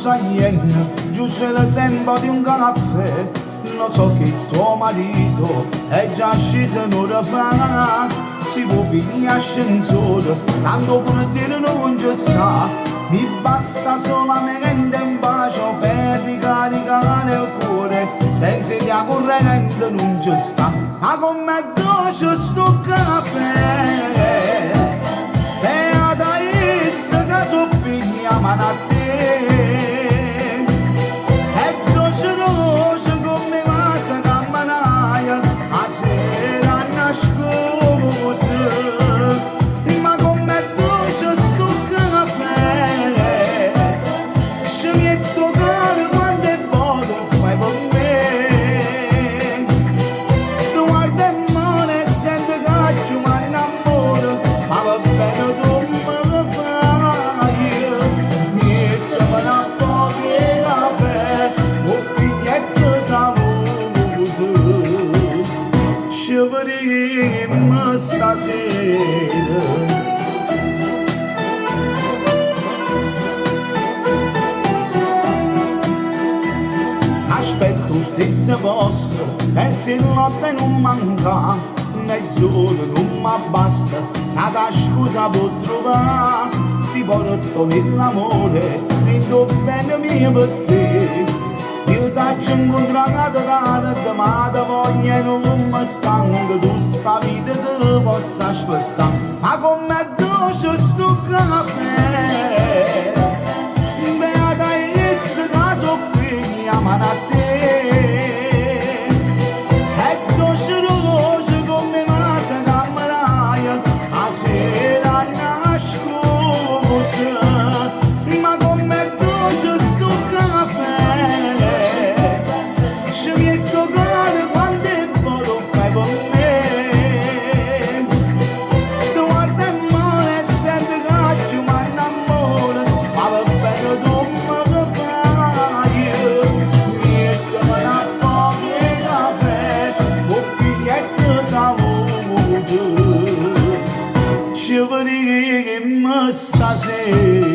sta ieri, giusto il tempo di un caffè. Lo so che tuo marito è già sceso un'ora fa. Si può pigliare ascensore, tanto per dire non ci sta. Mi basta solamente un bacio per ricaricare il cuore. Senza di corrente non ci sta. Ma come dolce sto caffè, beata essa che so piglia mano a te. È dolce rosa come massa campanaia, a sera nascosa. Ma come dolce sto caffè, sceglietto caro quando è buono fai per me. Stasera aspetto stesso posto e se notte non manca, mezz'ora non mi basta, una scusa può trovare. Ti porto nell'amore, rendo bene mio per te. Io t'ho incontrato tardi, ma ti voglio non mi stanco, tutta vita te posso aspettare. Ma come dolce sto caffè, beata essa che so piglia mano a te. È dolce rosa come massa campanaia, a sera nascosa. Ma come dolce sto caffè, stasera.